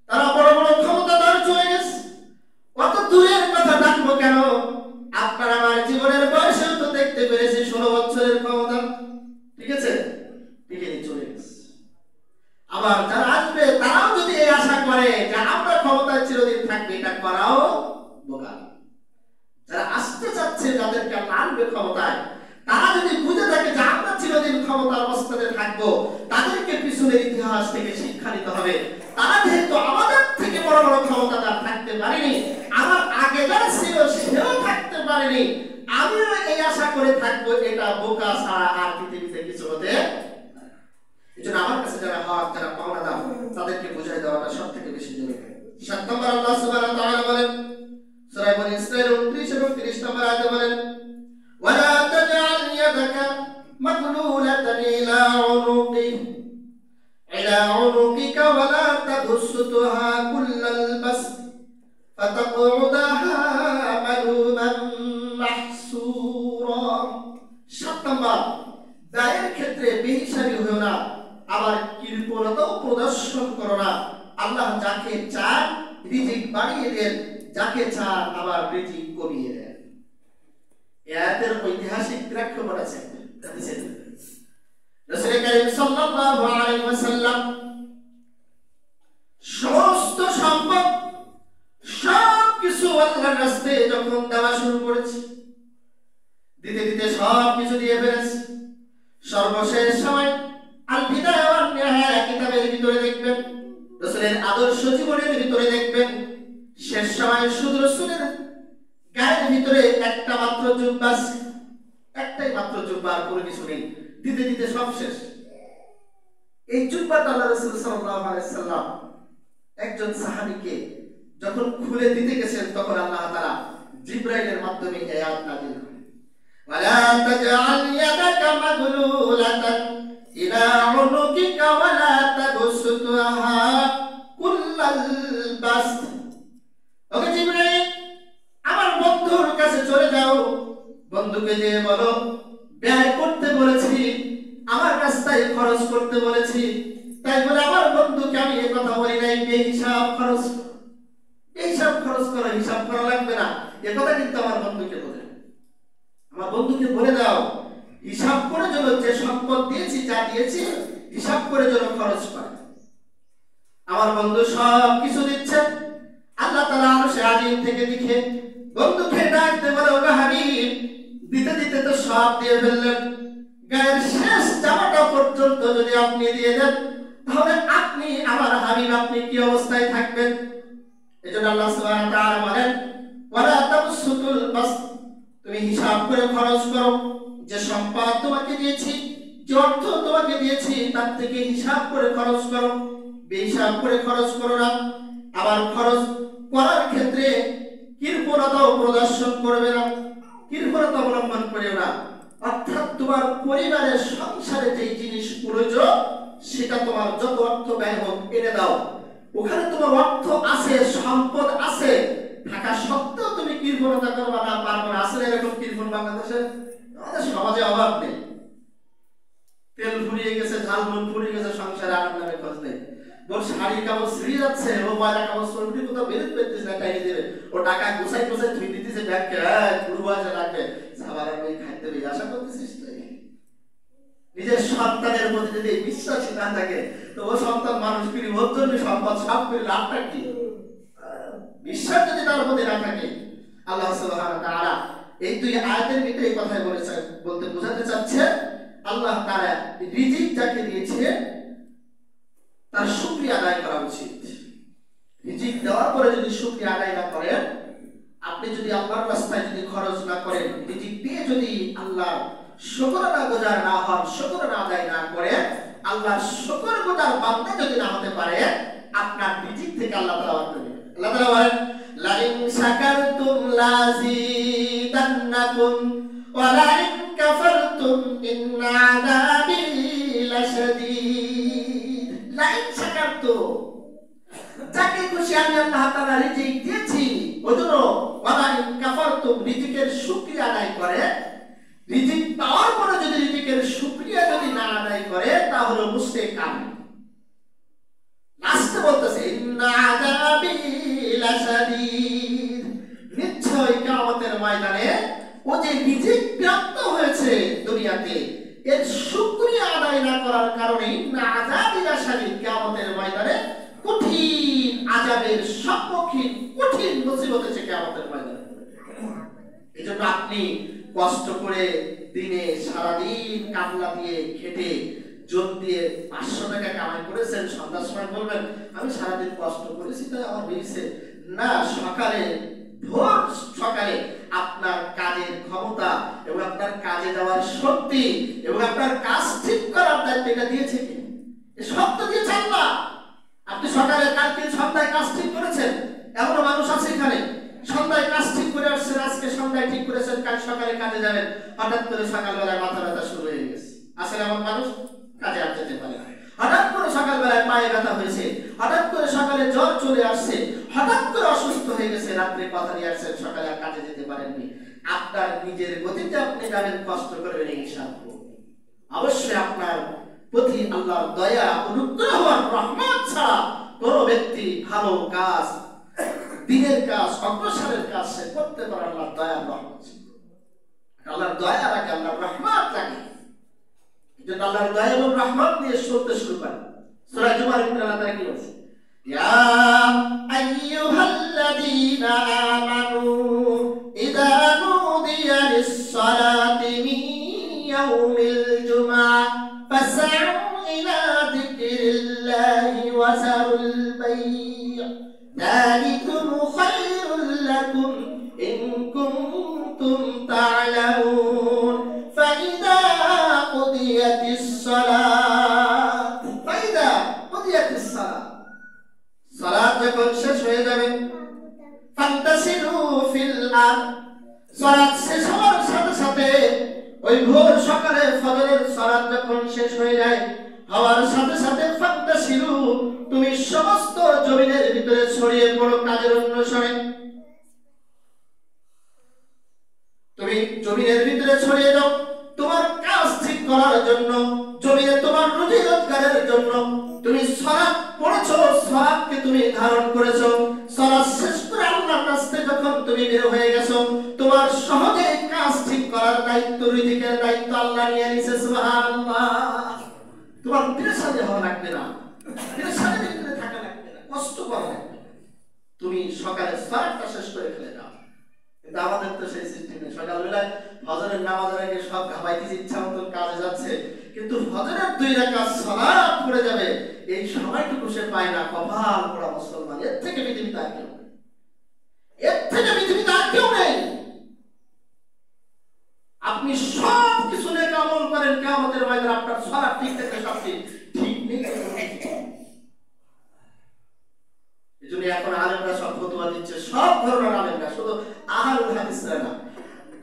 তারা বড় বড় ক্ষমতাদার চলে গেছে। কত দূরের কথা ডাকবো কেন? আপনার আমার জীবনের বয়সেও তো দেখতে পেরেছি 16 বছরের ক্ষমতা, ঠিক আছে, টিকে চলে গেছে। আবার যারা আসবে তারাও যদি এই আশা করে যে আমরা ক্ষমতায় চিরদিন থাকবে, এটা করাও বোকা। যারা আসতে চাচ্ছে, যাদেরকে আনবে ক্ষমতায়, তারা যদি বুঝে থাকে যে আমরা চিরদিন ক্ষমতার অবস্থাতে থাকবো, তাদেরকে পিছনের ইতিহাস থেকে শিক্ষা নিতে হবে। তারা যেহেতু আমাদের থেকে বড় বড় ক্ষমতাদার থাকতে পারেনি, আমার আগে যারা ছিল সেও থাকতে পারেনি, আমিও এই আশা করে থাকবো, এটা বোকা ছাড়া আর পৃথিবীতে কিছু হতে। এজন্য আমার কাছে যারা হক, যারা পাওনাদার, তাদেরকে বুঝাই দেওয়াটা সব থেকে বেশি জরুরি। 7 নম্বর আল্লাহ সুবহানাহু ওয়া তাআলা বলেন সূরা বনী ইসরাঈল 29 এবং 30 নম্বর আয়াতে বলেন, ওয়ালা তাজআল ইয়াদাকা মাগলুলাতান ইলা উনুকিকা ওয়ালা তাবসুতহা কুল্লাল বাসত ফাতাকউদা মালুমান মাহসুরা। 7 নম্বর, দায়ের ক্ষেত্রে বেহিসাবি হও না, আবার কৃপণতাও প্রদর্শন করো না। আল্লাহ যাকে চান রিজিক বাড়িয়ে দেন, যাকে চান আবার রিজিক কমিয়ে দেন। এর ঐতিহাসিক প্রেক্ষাপট আছে। রাসূল কারীম সাল্লাল্লাহু আলাইহি ওয়াসাল্লাম সমস্ত সম্পদ সবকিছু আল্লাহর রাস্তায় যখন দেওয়া শুরু করেছে, দিতে দিতে সবকিছু দিয়ে ফেলেছে। সর্বশেষ সময় আল বিদায়া ওয়ান নিহায়া কিতাবের ভিতরে দেখবেন, রাসূলের আদর্শ জীবনের ভিতরে দেখবেন, শেষ সময় শুধু রাসূলের গায়ের ভিতরে একটা মাত্র জুব্বা, একটাই মাত্র জুব্বা, আর কোনো কিছু নেই। দিতে দিতে সব শেষ। এই জুব্বাটা আল্লাহ রাসূল সাল্লাল্লাহু আলাইহি সাল্লাম একজন সাহাবীকে যখন খুলে দিতে গেছেন, তখন আল্লাহ তাআলা জিবরাইলের মাধ্যমে এই আয়াত নাযিল করেন, ওয়ালা তাজআল ইয়াদাকা মাগলুলাতান ইলা উনুকিকা ওয়ালা তাবসুতহা কুল্লাল বাসত। ওকে জিবরাইল, আমার বন্ধুর কাছে চলে যাও, বন্ধুকে যে বলো ব্যয় করতে বলেছি, আমার রাস্তায় খরচ করতে বলেছি, তাই বলে আমার বন্ধুকে আমি এই কথা বলি নাই বেহিসাব খরচ, বেহিসাব খরচ করো, হিসাব করা লাগবে না, এ কথা কিন্তু আমার বন্ধুকে বলে। বা বন্ধুকে বলে দাও হিসাব করে যেন যে সম্পদ দিয়েছি, যা দিয়েছি হিসাব করে যেন খরচ করে। আমার বন্ধু সব কিছু দিচ্ছে, আল্লাহ তাআলা আরশে আজিম থেকে দেখে বন্ধুকে ডাকতে বলে, ওগো হাবিব, দিতে দিতে তো সব দিয়ে ফেললেন, গায়ের শেষ জামাটা পর্যন্ত যদি আপনি দিয়ে দেন তাহলে আপনি আমার হাবিব আপনি কি অবস্থায় থাকবেন? এজন্য আল্লাহ সুবহানাহু ওয়া তাআলা বলেন, ওয়ালা তাবসুতুল বাস, তুমি হিসাব করে খরচ করো, যে সম্পদ তোমাকে দিয়েছি, যে অর্থ তোমাকে দিয়েছি তার থেকে হিসাব করে খরচ করো, বেহিসাব করে খরচ করো না। আবার খরচ করার ক্ষেত্রে কৃপণতাও প্রদর্শন করবে না, কৃপণতা অবলম্বন করে না। অর্থাৎ তোমার পরিবারের সংসারে যে জিনিস প্রয়োজন সেটা তোমার যত অর্থ ব্যয় হোক এনে দাও। ওখানে তোমার অর্থ আছে, সম্পদ আছে, থাকা সত্ত্বেও তুমি কৃপণতা করবা না, পারবে না। আসলে এরকম কৃপণ বাংলাদেশে আমাদের সমাজে অভাব নেই। তেল ফুরিয়ে গেছে, ঝালমুল ফুরিয়ে গেছে, সংসারে আনন্দ নামে খোঁজ নেই। ওর শাড়ি কাপড় ছিঁড়ে যাচ্ছে, ও ময়লা কাপড় চলবি কোথাও বেরোতে পেতেছে না, টাইনি দেবে, ও টাকা গুছাই গুছাই ধুই দিতেছে ব্যাংকে, পুরো বয়সে রাখবে, সাবার আমি খাইতে দেবে, আশা করতেছিস তুই? নিজের সন্তানের প্রতি যদি বিশ্বাসী না থাকে তো ও সন্তান মানুষ করি, ওর জন্য সম্পদ সব করে লাভটা কি? বিশ্বাস যদি তার প্রতি না থাকে। আল্লাহ সুবহানাহু ওয়া তাআলা এই দুই আয়াতের ভিতরে এই কথাই বলেছেন, বলতে বোঝাতে চাচ্ছে আল্লাহ তাআলা রিজিক যাকে দিয়েছে তার শুকরিয়া আদায় করা উচিত। রিজিক দেওয়ার পরে যদি শুকরিয়া আদায় না করেন, আপনি যদি আল্লাহর রাস্তায় যদি খরচ না করেন, রিজিক পেয়ে যদি আল্লাহর শুকরানা গুজার না হন, শুকরানা আদায় না করেন, আল্লাহর শুকর গুজার বান্দা যদি না হতে পারে, আপনার রিজিক থেকে আল্লাহ তাআলা বাদ দেবেন। আল্লাহ তাআলা বলেন, লাইন শাকারতুম লাযিদান্নাকুম ওয়া লাইন কাফারতুম ইন্না আযাবি লাশাদীদ। লাইন শাকারতুম, যাকে খুশি আমি আল্লাহ তাআলা রিজিক দিয়েছি, ওজন্য ওয়া লাইন কাফারতুম, রিজিকের শুকরিয়া আদায় করে। রিজিক পাওয়ার পরে যদি রিজিকের শুকরিয়া যদি না আদায় করে তাহলে মুশরিক কাফির। লাস্টে বলতেছে ইন্না আযাবি লাশাদীদ, নিশ্চয় কিয়ামতের ময়দানে ও যে রিজিক প্রাপ্ত হয়েছে দুনিয়াতে, এর শুকরিয়া আদায় না করার কারণে ইন্না আযাবি লাশাদীদ, কিয়ামতের ময়দানে কঠিন আযাবের সম্মুখীন, কঠিন মুসিবতে সে কিয়ামতের ময়দানে। এজন্য আপনি কষ্ট করে দিনে সারাদিন কামলা দিয়ে খেটে জোর দিয়ে 500 টাকা কামাই করেছেন, সন্ধ্যার সময় বলবেন আমি সারাদিন কষ্ট করেছি তাই আমার হয়েছে না। সকালে, ভোর সকালে আপনার কাজের ক্ষমতা এবং আপনার কাজে যাওয়ার শক্তি এবং আপনার কাজ ঠিক করার দায়িত্বটা দিয়েছে কি? সব তো দিয়েছে আল্লাহ। আপনি সকালে কালকে সন্ধ্যায় কাজ ঠিক করেছেন, এমন মানুষ আছে এখানে সন্ধ্যায় কাজ ঠিক করে আসছেন, আজকে সন্ধ্যায় ঠিক করেছেন, কাল সকালে কাজে যাবেন, হঠাৎ করে সকালবেলায় মাথা ব্যথা শুরু হয়ে গেছে। আসলে এমন মানুষ কাজে আর যেতে পারে না। হঠাৎ করে সকালবেলায় পায়ে ব্যথা হয়েছে, হঠাৎ করে সকালে জ্বর চলে আসছে, হঠাৎ করে অসুস্থ হয়ে গেছে, রাত্রে কথা নিয়ে আসছেন, সকালে আর কাজে যেতে পারেননি। আপনার নিজের গতিতে আপনি যাবেন, কষ্ট করবেন, ইনশাআল্লাহ অবশ্যই আপনার প্রতি আল্লাহর দয়া, অনুগ্রহ আর রহমত ছাড়া কোন ব্যক্তি ভালো কাজ, দিনের কাজ, অগ্রসরের কাজ সে করতে পারে আল্লাহর দয়া রহমত। আল্লাহর দয়া লাগে, আল্লাহর রহমত লাগে। এজন্য আল্লাহর দয়া এবং রহমত নিয়ে শুনতে শুরু করেন। সূরা জুমার ভিতরে আল্লাহ তাআলা কি বলেছে? ইয়া আইয়ুহাল্লাযীনা আমানু ইযা নুদিয়া লিস-সালাতি মিন ইয়াউমিল জুমআহ ফাসআউ ইলা যিকরিল্লাহি ওয়া যারুল বাই'। ذلكم خير لكم إن كنتم تعلمون فإذا قضيت الصلاة صلاة যখন শেষ হয়ে যাবে ফান্তাসিলু ফিল আরদ, সালাত শেষ হওয়ার সাথে সাথে ওই ভোর সকালে ফজরের সালাত যখন শেষ হয়ে যায় হওয়ার সাথে সাথে ফান্তাসিলু, তুমি সমস্ত জমিনের ভিতরে ছড়িয়ে পড়ো কাজের অন্বেষণে। তুমি জমিনের ভিতরে ছড়িয়ে যাও তোমার কাজ ঠিক করার জন্য, জমিনে তোমার রুজি রোজগারের জন্য। তুমি সালাত পড়েছো, সালাতকে তুমি ধারণ করেছো, সালাত শেষ করে আল্লাহর রাস্তায় যখন তুমি বের হয়ে গেছো, তোমার সহজে কাজ ঠিক করা চলার দায়িত্ব, রিজিকের দায়িত্ব আল্লাহ নিয়ে নিয়েছে। সুবহানাল্লাহ। তোমার পেরেশানি হওয়া লাগবে না, পেরেশানির ভিতরে থাকা লাগবে না, কষ্ট করা লাগবে না। তুমি সকালে সালাতটা শেষ করে ফেলে দাও। কিন্তু আমাদের তো সেই সিস্টেম নেই। সকালবেলায় ফজরের নামাজের আগে সব ঘামাইতে ইচ্ছা মতন কাজে যাচ্ছে, কিন্তু ফজরের 2 রাকাত সালাত পড়ে যাবে, এই সময়টুকু সে পায় না। কপাল পোড়া মুসলমান। এর থেকে পৃথিবীতে আর কেউ নেই, এর থেকে পৃথিবীতে আর কেউ নেই। আপনি সব কিছু নিয়ে আমল করেন, কিয়ামতের ময়দানে আপনার সালাত ঠিক থেকে সব ঠিক নেই। এজন্য এখন আলেমরা সব ফতোয়া দিচ্ছে, সব ধরনের আলেমরা, শুধু আহলুল হাদিসরা না।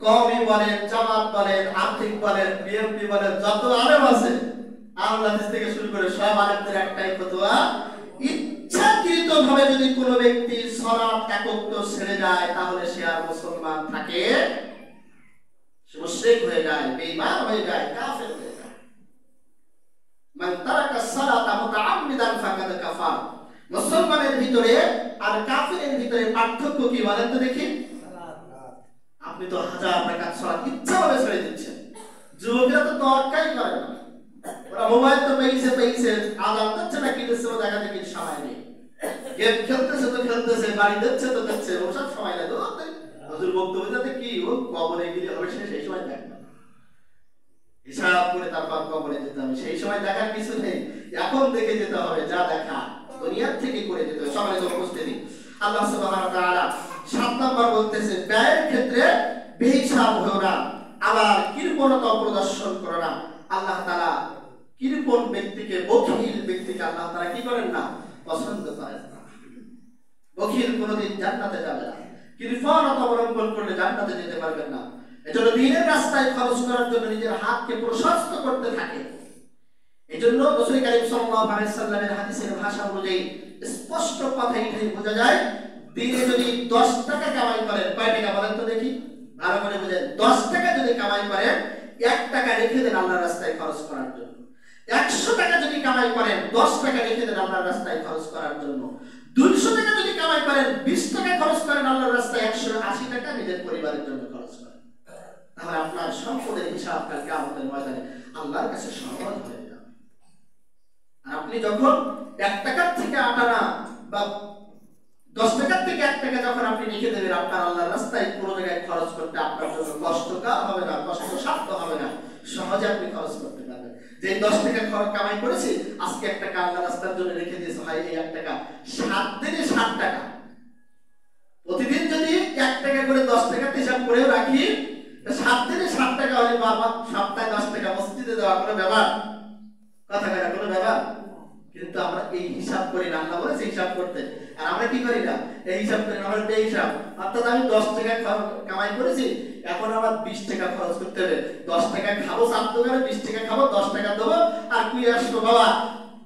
কওমি বলেন, জামাত বলেন, আতিক বলেন, বিএনপি বলেন, যত আলেম আছে আহলুল হাদিস থেকে শুরু করে সব আলেমদের একটাই ফতোয়া, ইচ্ছাকৃতভাবে যদি কোনো ব্যক্তি সালাত একত্র ছেড়ে যায় তাহলে সে আর মুসলমান থাকে, সে মুশরিক হয়ে যায়, বেঈমান হয়ে যায়, কাফের হয়ে যায়। মান তারাকা সালাতা মুতাআম্মিদান ফাকাদ কাফার। মুসলমানের ভিতরে আর কাফিরের ভিতরে পার্থক্য কি বলেন তো দেখি? আপনি তো 1000 রাকাত সালাত ইচ্ছাভাবে ছেড়ে দিচ্ছেন। যুবকরা তো তোয়াক্কাই করে না, ওরা মোবাইল তো পেয়েছে আজান দিচ্ছে না কি দিচ্ছে দেখা দেখি সময় নেই, গেম খেলতেছে তো খেলতেছে, বাড়ি দিচ্ছে তো দিচ্ছে, ওসব সময় লাগে। হুজুর বক্তব্য দিতে কি ও কবরে গিয়ে হবে সেই সময় দেখবে, হিসাব করে তারপর কবরে যেতে হবে, সেই সময় দেখার কিছু নেই। এখন দেখে যেতে হবে, যা দেখা দুনিয়ার থেকে করে যেতে হবে। সবাই তো উপস্থিতি। আল্লাহ সুবহানাহু ওয়া তাআলা 7 নম্বর বলতেছে, ব্যয়ের ক্ষেত্রে বেহিসাব হও না, আবার কৃপণতা প্রদর্শন করো না। আল্লাহ তাআলা কৃপণ ব্যক্তিকে, বখিল ব্যক্তিকে আল্লাহ তাআলা কি করেন না? পছন্দ করেন না। বখিল কোনোদিন জান্নাতে যাবে না, কৃপণতা অবলম্বন করলে জান্নাতে যেতে পারবেন না। এজন্য দ্বীনের রাস্তায় খরচ করার জন্য নিজের হাতকে প্রশস্ত করতে থাকে। এজন্য রাসূল কারীম সাল্লাল্লাহু আলাইহি ওয়াসাল্লামের হাদিসের ভাষা অনুযায়ী স্পষ্ট কথা এটাই বোঝা যায়, দিনে যদি 10 টাকা কামাই করেন, কয় টাকা বলেন তো দেখি, ভালো করে বুঝেন। 10 টাকা যদি কামাই করেন, 1 টাকা রেখে দেন আল্লাহর রাস্তায় খরচ করার জন্য। 100 টাকা যদি কামাই করেন, 10 টাকা রেখে দেন আল্লাহর রাস্তায় খরচ করার জন্য। 200 টাকা যদি কামাই করেন, 20 টাকা খরচ করেন আল্লাহর রাস্তায়, 180 টাকা নিজের পরিবারের জন্য খরচ করেন। তাহলে আপনার সম্পদের হিসাব কাল কিয়ামতের ময়দানে আল্লাহর কাছে সহজ হয়ে যাবে। আর আপনি যখন 1 টাকার থেকে 8 আনা বা 10 টাকার থেকে 1 টাকা যখন আপনি রেখে দেবেন, আপনার আল্লাহর রাস্তায় কোনো জায়গায় খরচ করতে আপনার জন্য কষ্টকর হবে না, কষ্টসাধ্য হবে না, সহজে আপনি খরচ করতে পারবেন। যে 10 টাকা খরচ কামাই করেছি, আজকে 1 টাকা আল্লাহর রাস্তার জন্য রেখে দিয়েছে, হয় এই 1 টাকা 7 দিনে 7 টাকা। প্রতিদিন যদি 1 টাকা করে 10 টাকাতে হিসাব করেও রাখি, 7 দিনে 7 টাকা হলে বাবা সপ্তাহে 10 টাকা মসজিদে দেওয়া কোনো ব্যাপার? কথা কয় না, কোনো ব্যাপার? কিন্তু আমরা এই হিসাব করি না, আল্লাহ বলেছে হিসাব করতে, আর আমরা কি করি না? এই হিসাব করি না, আমরা বেহিসাব। অর্থাৎ আমি 10 টাকা কামাই করেছি, এখন আমার 20 টাকা খরচ করতে হবে। 10 টাকা খাবো, 7 দোকানে 20 টাকা খাবো, 10 টাকা দেবো, আর কুই আসবো বাবা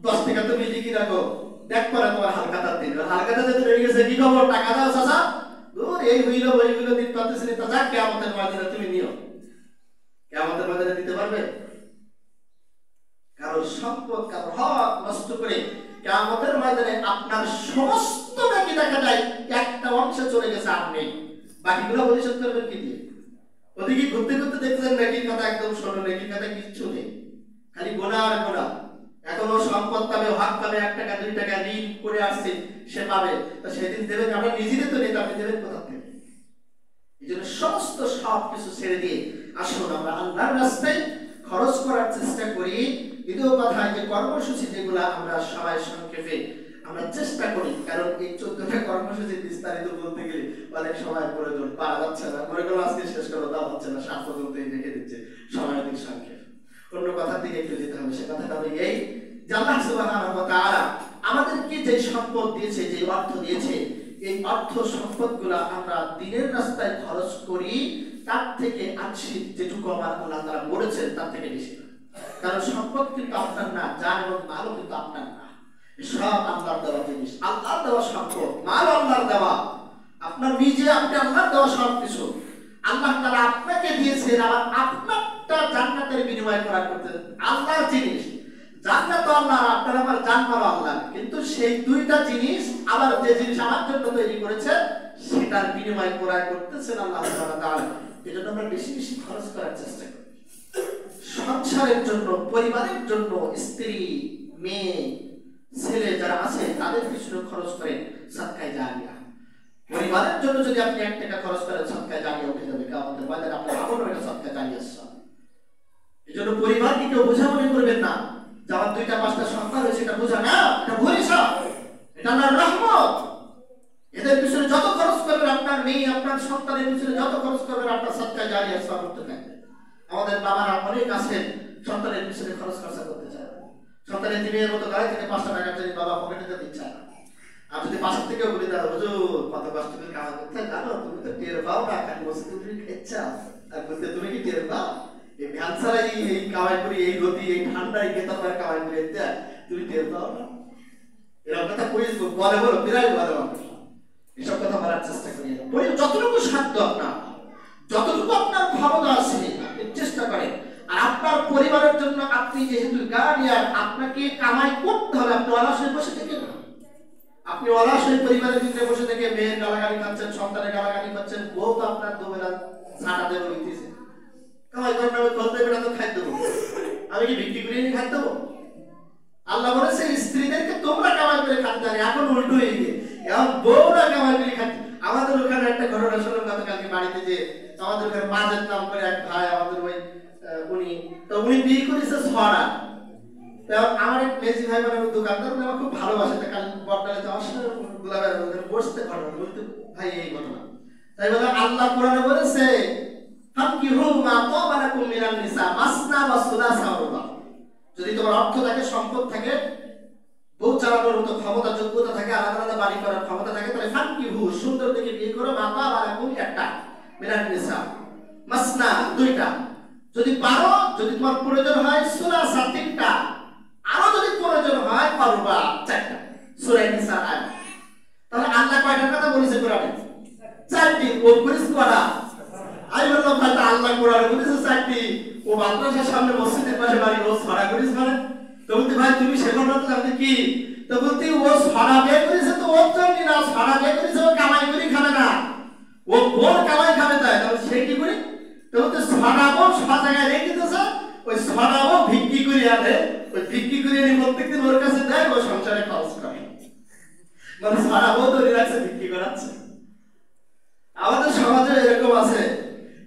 10 টাকা তুমি লিখি রাখো, দেখ পরে তোমার হালখাতার দিন। হালখাতা যদি রয়ে গেছে, কি খবর, টাকা দাও চাচা, দূর এই হইলো ওইগুলো দিতে পারতেছি না, তা যাক কিয়ামতের ময়দানে তুমি নিও। কিয়ামতের ময়দানে দিতে পারবে? কারো সম্পদ, কারো হক নষ্ট করে কিয়ামতের ময়দানে আপনার সমস্ত নেকি দেখা যায় একটা অংশে চলে গেছে, আপনি বাকিগুলো পরিশোধ করবেন কি দিয়ে? ওদিকে ঘুরতে ঘুরতে দেখছেন নেকির কথা একদম শোনো, নেকির কথা কিচ্ছু নেই, খালি গোনা আর গোনা। এখনো সম্পদ পাবে, হক পাবে, 1 টাকা 2 টাকা ঋণ করে আসছে সে পাবে, তো সেদিন দেবেন, আমরা নিজেদের তো নেই, আপনি দেবেন কোথা থেকে? এই জন্য সমস্ত সব কিছু ছেড়ে দিয়ে আসুন আমরা আল্লাহর রাস্তায় খরচ করার চেষ্টা করি। দ্বিতীয় কথা, যে কর্মসূচি যেগুলো আমরা সবাই সংক্ষেপে আমরা চেষ্টা করি, কারণ এই 14টা কর্মসূচি বিস্তারিত বলতে গেলে অনেক সময় প্রয়োজন, পারা যাচ্ছে না, মনে করো আজকে শেষ করে দেওয়া হচ্ছে না, 7 পর্যন্তই রেখে দিচ্ছে, সময় অধিক সংক্ষেপ। অন্য কথার দিকে একটু যেতে হবে। সে কথাটা হলো এই যে আল্লাহ সুবহানাহু ওয়া তাআলা আমাদেরকে যে সম্পদ দিয়েছে, যে অর্থ দিয়েছে, এই অর্থ সম্পদগুলো আমরা দ্বীনের রাস্তায় খরচ করি, তার থেকে আংশিক যেটুকু আমার আল্লাহ তাআলা বলেছেন তার থেকে বেশি না। কারণ সম্পদ কিন্তু আপনার না, জান এবং মালও কিন্তু আপনার না, সব আল্লাহর দেওয়া জিনিস, আল্লাহর দেওয়া সম্পদ, মাল আল্লাহর দেওয়া, আপনার নিজে আপনি আল্লাহর দেওয়া সব কিছু আল্লাহ তাআলা আপনাকে দিয়েছেন। আবার আপনারটা জান্নাতের বিনিময় করার করতে আল্লাহর জিনিস, জান্নাত আল্লাহ, আপনার আমার জান্নাত আল্লাহ, কিন্তু সেই দুইটা জিনিস আবার যে জিনিস আমার জন্য তৈরি করেছে সেটার বিনিময় ক্রয় করতেছেন আল্লাহ সুবহানাহু ওয়া তাআলা। এজন্য আমরা বেশি বেশি খরচ করার চেষ্টা করি। সংসারের জন্য, পরিবারের জন্য, স্ত্রী, মেয়ে, ছেলে যারা আছে তাদের পিছনে খরচ করেন সাদকায়ে জারিয়া। পরিবারের জন্য যদি আপনি 1 টাকা খরচ করেন, সাদকায়ে জারিয়া উঠে যাবে কিয়ামতের ময়দানে, আপনার আমল এটা সাদকায়ে জারিয়া। এজন্য পরিবারকে কেউ বোঝা মনে করবেন না যে আমার 2টা 5টা সন্তান হয়েছে এটা বোঝা না, এটা ভরসা, এটা আল্লাহর রহমত। এদের পিছনে যত খরচ করবেন, আপনার মেয়ে আপনার সন্তানের পিছনে যত খরচ করবেন, আপনার সাদকায়ে জারিয়া সওয়াব করতে থাকবে। আমাদের বাবারা অনেক আছেন সন্তানের পিছনে খরচ খরচা করতে চায়, সন্তানের দিনের মতো গায়ে থেকে 5টা টাকা চাই বাবা পকেটে দিচ্ছে না। আর যদি পাশের থেকেও বলি দাদা হুজুর কত কষ্ট করে কাজ করতে জানো, তুমি তো টের পাও না, খালি বসে তুমি খেচ্ছা, আর বলতে তুমি কি টের পাও? এই ভ্যান ছাড়াই এই কামাই করি, এই গতি, এই ঠান্ডায় বেতন কামাই করে তুমি টের পাও না? এরকম কথা কই বলে বলো, বিরাই বলে এসব কথা বলার চেষ্টা করি। যতটুকু সাধ্য আপনার, যতটুকু আপনার ক্ষমতা আছে আপনি চেষ্টা করেন। আর আপনার পরিবারের জন্য আপনি যেহেতু গার্ডিয়ান, আপনাকে কামাই করতে হবে। আপনি অলস হয়ে বসে থেকে না, আপনি অলস হয়ে পরিবারের ভিতরে বসে থেকে মেয়ের গালাগালি খাচ্ছেন, সন্তানের গালাগালি খাচ্ছেন, বউ তো আপনার দুবেলা ছাটা দেবো দিতেছে, কামাই করেন আমি বলতে বেটা তো খাই দেবো, আমি কি বিক্রি করে নিয়ে খাই দেবো? আল্লাহ বলেছে স্ত্রীদেরকে তোমরা কামাই করে খাতে জানে, এখন উল্টো হয়ে গিয়ে এখন বউরা কামাই করে খাচ্ছে। আমাদের ওখানে একটা ঘটনা শুনলাম গতকালকে বাড়িতে, যে আমাদের ওখানে মাঝের নাম করে এক ভাই আমাদের ওই উনি বিয়ে করেছে ছড়া। আমার এক মেজি ভাই মানে দোকানদার, উনি আমার খুব ভালোবাসে, কাল বটতলায় যাওয়ার সময় গোলাপের বসতে ঘটনা বলতে ভাই এই ঘটনা, তাই বলে আল্লাহ কোরআনে বলেছে ফাকিহু মা তাবালাকুম মিনান নিসা মাসনা ওয়া সুলাসা ওয়া রুবা। যদি তোমার অর্থ থাকে, সম্পদ থাকে, বউ চালানোর মতো ক্ষমতা যোগ্যতা থাকে, আলাদা আলাদা বাড়ি করার ক্ষমতা থাকে, তাহলে ফাকিহু সুন্দর দেখে বিয়ে করো, মা তাবালাকুম একটা, মিনান নিসা মাসনা 2টা, যদি পারো, যদি তোমার প্রয়োজন হয় সুলাসা 3টা, আরো যদি প্রয়োজন হয় রুবা 4টা। সূরা নিসা আয়াত। তাহলে আল্লাহ কয়টার কথা বলেছে কোরআনে? 4টি। ও করিস করা আমি বললাম ভাই আল্লাহ কোরআনে বলেছে 4টি, ও মাদ্রাসার সামনে মসজিদের পাশে বাড়ি, ও ছড়া করিস মানে? তো বলতে ভাই তুমি সেখানে তো জানতে কি? তো বলতে ও ছড়া বের করেছে, তো ওর জন্য না, ছড়া বের করেছে ও কামাই করে খাবে না, ও বোর কামাই খাবে, তাই তাহলে সে কি করে? তো বলতে ছড়াবো সব জায়গায় রেখে দিতেছে, ওই ছড়াবো বিক্রি করে আনে, ওই বিক্রি করে এনে প্রত্যেকদিন ওর কাছে দেয়, ও সংসারে খরচ করে, মানে ছড়াবো তৈরি রাখছে, বিক্রি করাচ্ছে। আমাদের সমাজে এরকম আছে,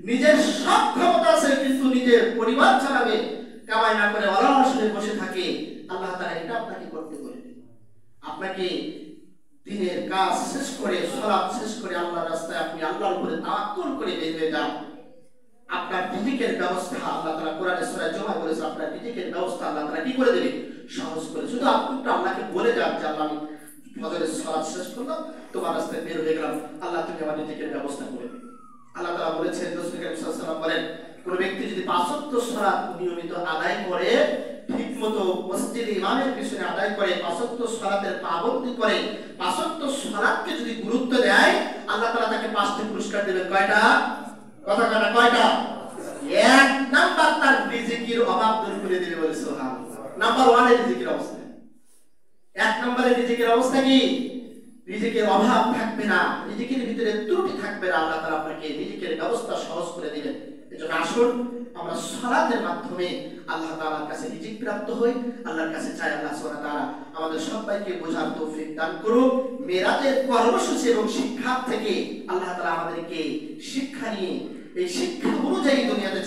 নিজের সব ক্ষমতা আছে কিন্তু নিজের পরিবার চালাবে, কামাই না করে অলস হয়ে বসে থাকে। আল্লাহ তাআলা এটা আপনাকে করতে বলেন। আপনাকে দিনের কাজ শেষ করে, সালাত শেষ করে আল্লাহর রাস্তায় আপনি আল্লাহর উপরে তাওয়াক্কুল করে বের হয়ে যান। আপনার রিজিকের ব্যবস্থা আল্লাহ তাআলা কোরআনে সূরা জুমায় বলেছে, আপনার রিজিকের ব্যবস্থা আল্লাহ তাআলা কি করে দেবে? সহজ করে। শুধু আপনি আল্লাহকে বলে যান যে আল্লাহ আমি ফজরের সালাত শেষ করলাম, তোমার রাস্তায় বের হয়ে গেলাম, আল্লাহ তুমি আমার রিজিকের ব্যবস্থা করে দিবে। আল্লাহ তাআলা বলেছেন, রাসূল করিম সাল্লাল্লাহু আলাইহি ওয়াসাল্লাম বলেন, কোন ব্যক্তি যদি 5 ওয়াক্ত সালাত নিয়মিত আদায় করে, ঠিকমতো মসজিদে ইমামের পিছনে আদায় করে, 5 ওয়াক্ত সালাতের পাবন্দি করে, 5 ওয়াক্ত সালাতকে যদি গুরুত্ব দেয়, আল্লাহ তাআলা তাকে 5টি পুরস্কার দিবেন। কয়টা? কথা কাটা কয়টা? 1 নাম্বার তার রিজিকের অভাব দূর করে দিবে, বলে সুবহানাল্লাহ। নাম্বার 1 এর রিজিকের অবস্থা। 1 নম্বরে রিজিকের অবস্থা কি? রিজিকের অভাব থাকবে না, রিজিকের ভিতরে ত্রুটি থাকবে না, আল্লাহ তাআলা আপনাকে রিজিকের ব্যবস্থা সহজ করে দিবেন। এজন্য আসুন আমরা সালাতের মাধ্যমে আল্লাহ তাআলার কাছে রিজিক প্রাপ্ত হই, আল্লাহর কাছে চাই আল্লাহ সুবহানাহু ওয়া তাআলা আমাদের সবাইকে বোঝার তৌফিক দান করুন। মেরাজের কর্মসূচি এবং শিক্ষা থেকে আল্লাহ তাআলা আমাদেরকে শিক্ষা নিয়ে এই শিক্ষা অনুযায়ী দুনিয়াতে